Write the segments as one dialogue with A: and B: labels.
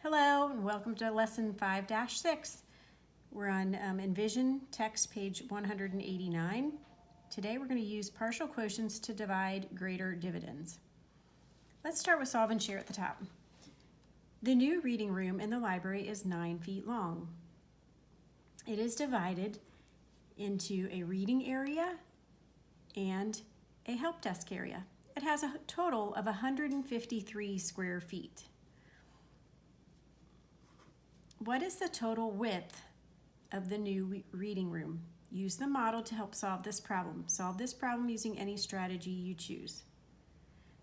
A: Hello and welcome to lesson 5-6. We're on Envision text page 189. Today we're going to use partial quotients to divide greater dividends. Let's start with solve and share at the top. The new reading room in the library is 9 feet long. It is divided into a reading area and a help desk area. It has a total of 153 square feet. What is the total width of the new reading room? Use the model to help solve this problem. Solve this problem using any strategy you choose.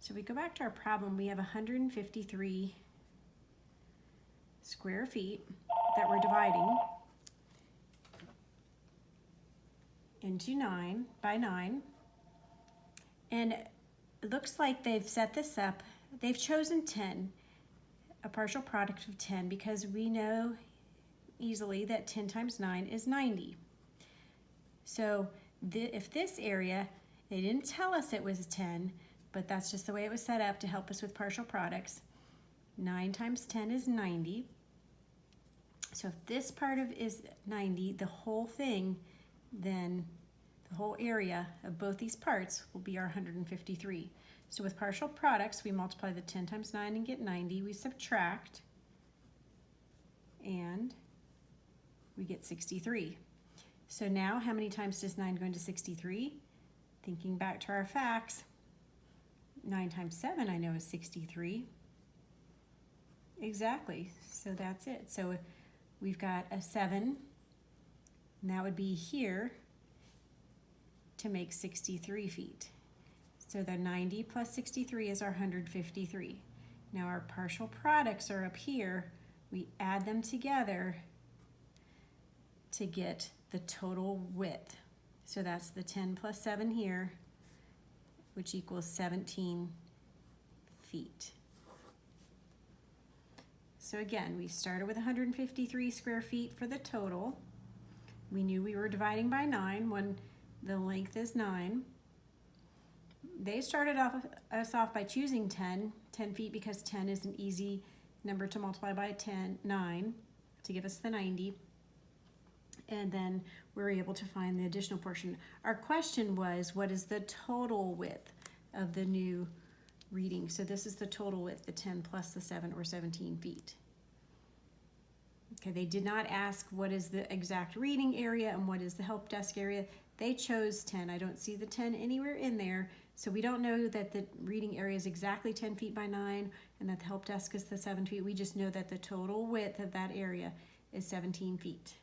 A: So we go back to our problem. We have 153 square feet that we're dividing into 9 by 9. And it looks like they've set this up. They've chosen 10. A partial product of 10 because we know easily that 10 times 9 is 90. So if this area, they didn't tell us it was 10, but that's just the way it was set up to help us with partial products. 9 times 10 is 90. So if this part of is 90, the whole thing, then the whole area of both these parts will be our 153. So with partial products, we multiply the 10 times 9 and get 90. We subtract, and we get 63. So now, how many times does 9 go into 63? Thinking back to our facts, 9 times 7 I know is 63. Exactly, so that's it. So we've got a 7, and that would be here to make 63 feet. So the 90 plus 63 is our 153. Now our partial products are up here. We add them together to get the total width. So that's the 10 plus 7 here, which equals 17 feet. So again, we started with 153 square feet for the total. We knew we were dividing by 9 when the length is 9. They started us off by choosing 10 feet because 10 is an easy number to multiply by 9 to give us the 90. And then we were able to find the additional portion. Our question was, what is the total width of the new reading? So this is the total width, the 10 plus the 7, or 17 feet. Okay, they did not ask what is the exact reading area and what is the help desk area. They chose 10. I don't see the 10 anywhere in there. So we don't know that the reading area is exactly 10 feet by 9 and that the help desk is the 7 feet. We just know that the total width of that area is 17 feet.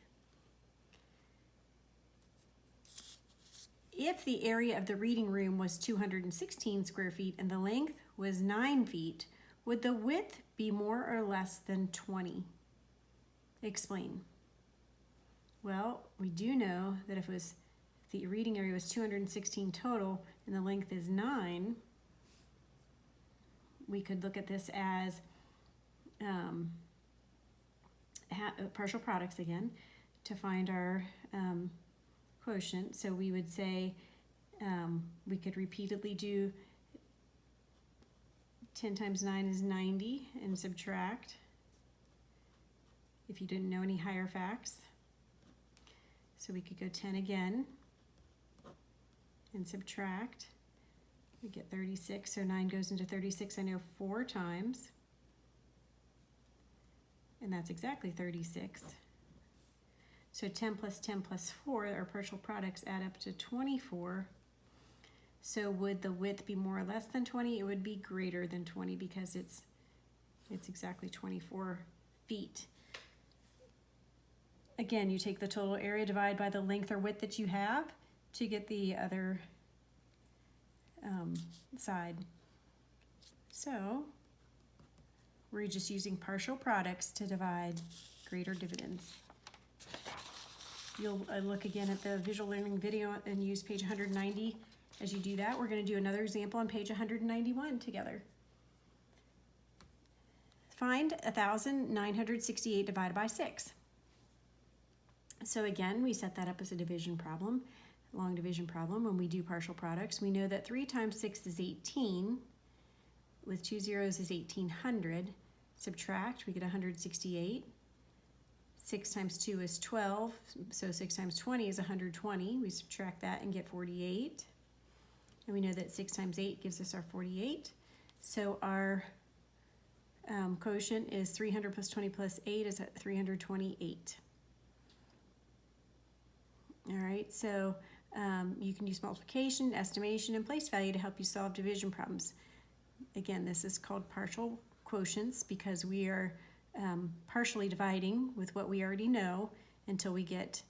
A: If the area of the reading room was 216 square feet and the length was 9 feet, would the width be more or less than 20? Explain. Well, we do know that if the reading area was 216 total and the length is 9, we could look at this as partial products again to find our quotient. So we would say we could repeatedly do 10 times 9 is 90 and subtract if you didn't know any higher facts. So we could go 10 again and subtract. We get 36, so 9 goes into 36, I know 4 times. And that's exactly 36. So 10 plus 10 plus 4, our partial products add up to 24. So would the width be more or less than 20? It would be greater than 20 because it's exactly 24 feet. Again, you take the total area, divide by the length or width that you have to get the other side. So we're just using partial products to divide greater dividends. You'll look again at the visual learning video and use page 190. As you do that, we're going to do another example on page 191 together. Find 1,968 divided by 6. So again, we set that up as a division problem, long division problem. When we do partial products, we know that 3 times 6 is 18. With 2 zeros is 1,800. Subtract, we get 168. 6 times 2 is 12, so 6 times 20 is 120. We subtract that and get 48. And we know that 6 times 8 gives us our 48. So our quotient is 300 plus 20 plus 8 is at 328. All right, so you can use multiplication, estimation, and place value to help you solve division problems. Again, this is called partial quotients because we are partially dividing with what we already know until we get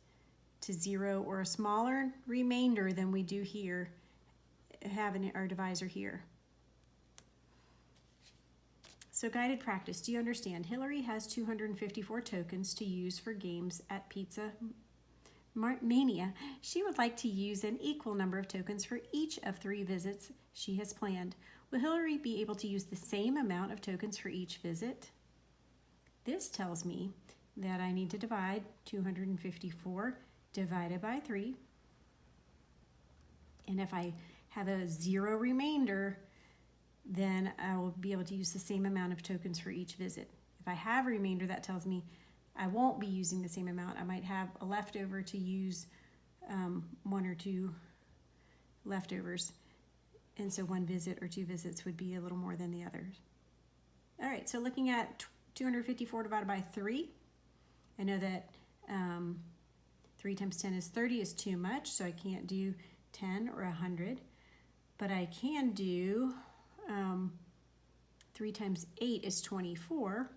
A: to 0 or a smaller remainder than we do here, having our divisor here. So guided practice, do you understand? Hillary has 254 tokens to use for games at Pizza Mania. She would like to use an equal number of tokens for each of 3 visits she has planned. Will Hillary be able to use the same amount of tokens for each visit? This tells me that I need to divide 254 divided by 3. And if I have a 0 remainder, then I will be able to use the same amount of tokens for each visit. If I have a remainder, that tells me I won't be using the same amount. I might have a leftover to use 1 or 2 leftovers. And so 1 visit or 2 visits would be a little more than the others. All right, so looking at 254 divided by 3, I know that 3 times 10 is 30 is too much, so I can't do 10 or 100. But I can do 3 times 8 is 24.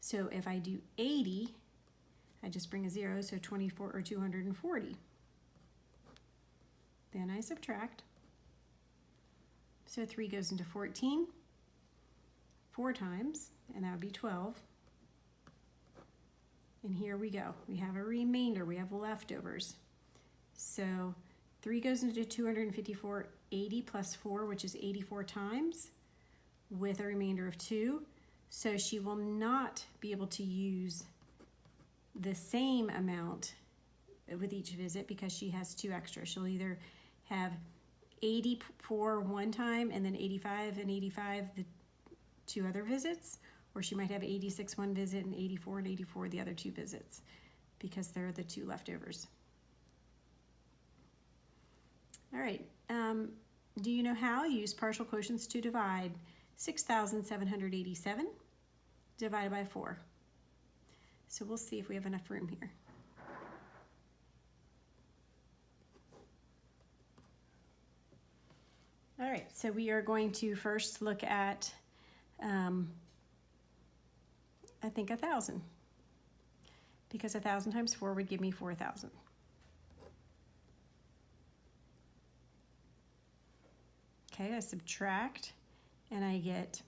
A: So if I do 80, I just bring a 0, so 24 or 240. Then I subtract. So 3 goes into 14 4 times, and that would be 12. And here we go. We have a remainder. We have leftovers. So 3 goes into 254, 80 plus 4, which is 84 times, with a remainder of 2. So she will not be able to use the same amount with each visit because she has 2 extra. She'll either have 84 one time and then 85 and 85 the 2 other visits, or she might have 86 one visit and 84 the other 2 visits because they're the 2 leftovers. All right, do you know how? Use partial quotients to divide 6,787 divided by 4. So we'll see if we have enough room here. All right, so we are going to first look at, I think 1,000, because 1,000 times 4 would give me 4,000. Okay, I subtract, and I get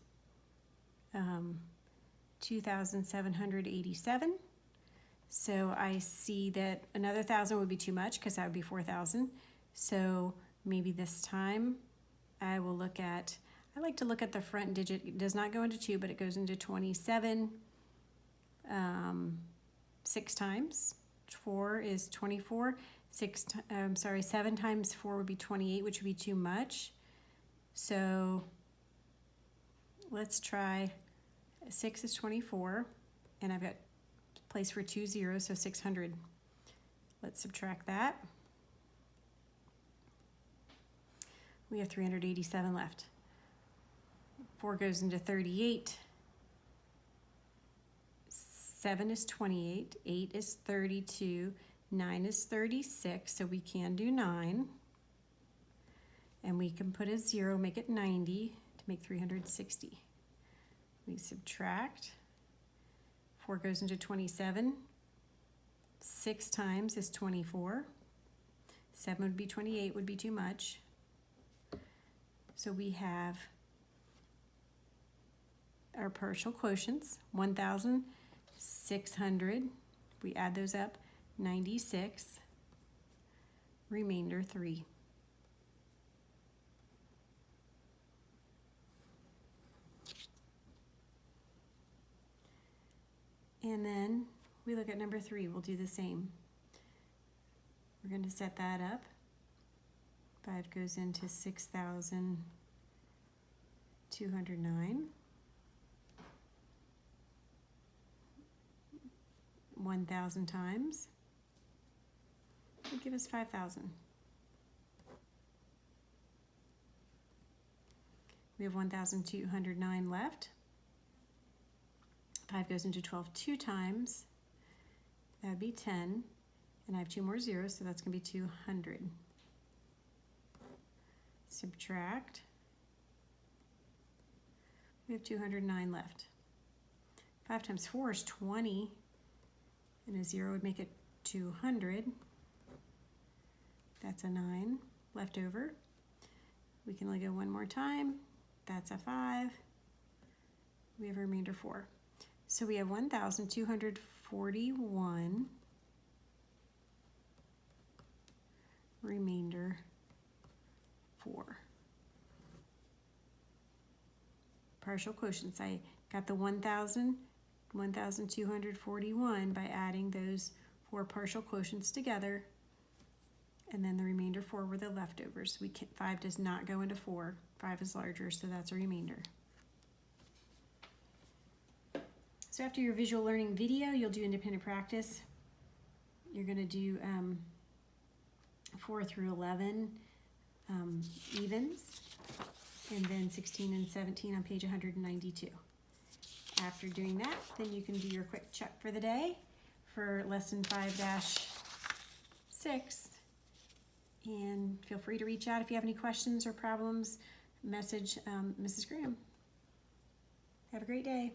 A: 2,787. So I see that another 1,000 would be too much because that would be 4,000. So maybe this time I will look at, I like to look at the front digit. It does not go into 2, but it goes into 27 6 times. 4 is 24. 7 times 4 would be 28, which would be too much. So let's try 6 is 24, and I've got place for 2 zeros, so 600. Let's subtract that. We have 387 left. 4 goes into 38. 7 is 28. 8 is 32. 9 is 36, so we can do 9. And we can put a 0, make it 90 to make 360. We subtract. 4 goes into 27. 6 times is 24. 7 would be 28, would be too much. So we have our partial quotients, 1,600. We add those up, 96. Remainder 3. And then we look at number 3. We'll do the same. We're going to set that up. 5 goes into 6,209. 1,000 times would give us 5,000. We have 1,209 left. 5 goes into 12 two times. That would be 10. And I have 2 more zeros, so that's going to be 200. Subtract. We have 209 left. 5 times 4 is 20. And a 0 would make it 200. That's a 9 left over. We can only go one more time. That's a 5. We have a remainder 4. So we have 1,241 remainder 4. Partial quotients. I got the 1,241 by adding those 4 partial quotients together, and then the remainder 4 were the leftovers. 5 does not go into 4. 5 is larger, so that's a remainder. So after your visual learning video, you'll do independent practice. You're going to do 4 through 11 evens, and then 16 and 17 on page 192. After doing that, then you can do your quick check for the day for lesson 5-6. And feel free to reach out if you have any questions or problems. Message Mrs. Graham. Have a great day.